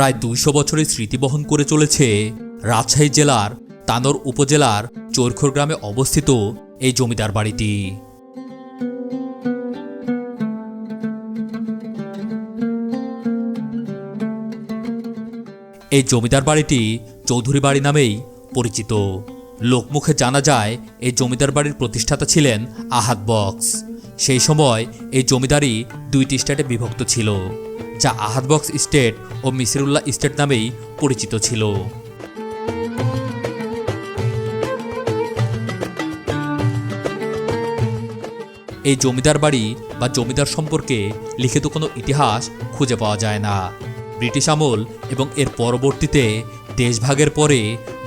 প্রায় ২০০ বছরের স্মৃতি বহন করে চলেছে রাজশাহী জেলার তানোর উপজেলার চৈরখোর গ্রামে অবস্থিত এই জমিদার বাড়িটি। এই জমিদার বাড়িটি চৌধুরী বাড়ি নামেই পরিচিত। লোকমুখে জানা যায় এই জমিদার বাড়ির প্রতিষ্ঠাতা ছিলেন আহাদ বক্স। সেই সময় এই জমিদারি দুইটি স্টেটে বিভক্ত ছিল, যা আহাদ বক্স স্টেট ও মিসিরুল্লাহ স্টেট নামেই পরিচিত ছিল। এই জমিদার বাড়ি বা জমিদার সম্পর্কে লিখিত কোনো ইতিহাস খুঁজে পাওয়া যায় না। ব্রিটিশ আমল এবং এর পরবর্তীতে দেশভাগের পরে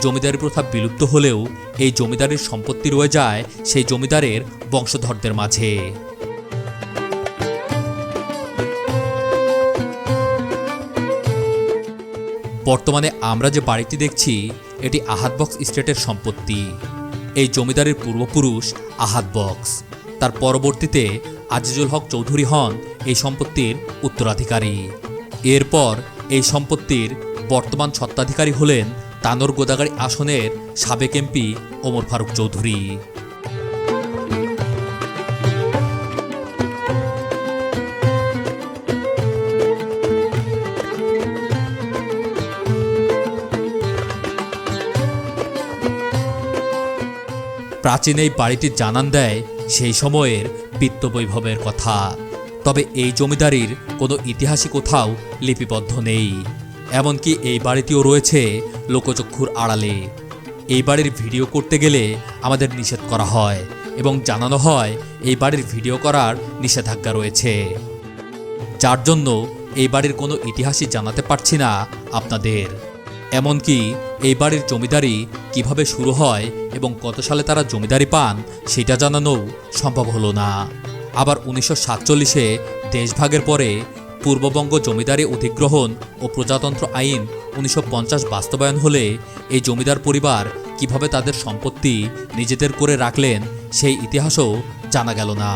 জমিদারি প্রথা বিলুপ্ত হলেও এই জমিদারির সম্পত্তি রয়ে যায় সেই জমিদারের বংশধরদের মাঝে। বর্তমানে আমরা যে বাড়িটি দেখছি এটি আহাদ বক্স স্টেটের সম্পত্তি। এই জমিদারির পূর্বপুরুষ আহাদ বক্স, তার পরবর্তীতে আজিজুল হক চৌধুরী হন এই সম্পত্তির উত্তরাধিকারী। এরপর এই সম্পত্তির বর্তমান স্বত্বাধিকারী হলেন তানোর গোদাগাড়ি আসনের সাবেক এমপি ওমর ফারুক চৌধুরী। প্রাচীন এই বাড়িটি জানান দেয় সেই সময়ের বিত্তবৈভবের কথা। তবে এই জমিদারির কোনো ইতিহাসই কোথাও লিপিবদ্ধ নেই। এমনকি এই বাড়িটিও রয়েছে লোকচক্ষুর আড়ালে। এই বাড়ির ভিডিও করতে গেলে আমাদের নিষেধ করা হয় এবং জানানো হয় এই বাড়ির ভিডিও করার নিষেধাজ্ঞা রয়েছে, যার জন্য এই বাড়ির কোনো ইতিহাসই জানাতে পারছি না আপনাদের। এমনকি এই বাড়ির জমিদারি কিভাবে শুরু হয় এবং কত সালে তারা জমিদারি পান সেটা জানানোও সম্ভব হলো না। আবার 1947-এ দেশভাগের পরে পূর্ববঙ্গ জমিদারি অধিগ্রহণ ও প্রজাতন্ত্র আইন 1950 বাস্তবায়ন হলে এই জমিদার পরিবার কিভাবে তাদের সম্পত্তি নিজেদের করে রাখলেন সেই ইতিহাসও জানা গেল না।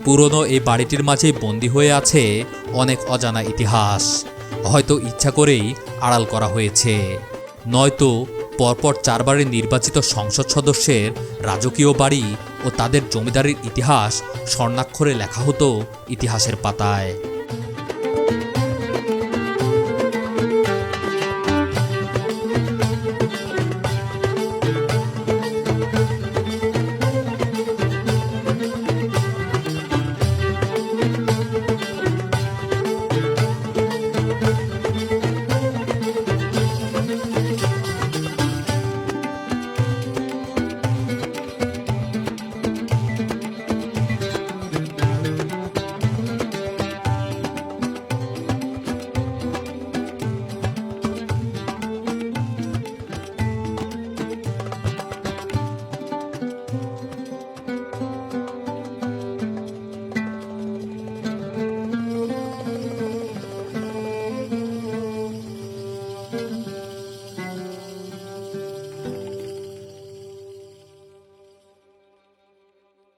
পুরনো এই বাড়িটির মাঝে বন্দী হয়ে আছে অনেক অজানা ইতিহাস। হয়তো ইচ্ছা করেই আড়াল করা হয়েছে, নয়তো পরপর 4 বারের নির্বাচিত সংসদ সদস্যের রাজকীয় বাড়ি ও তাদের জমিদারির ইতিহাস স্বর্ণাক্ষরে লেখা হতো ইতিহাসের পাতায়।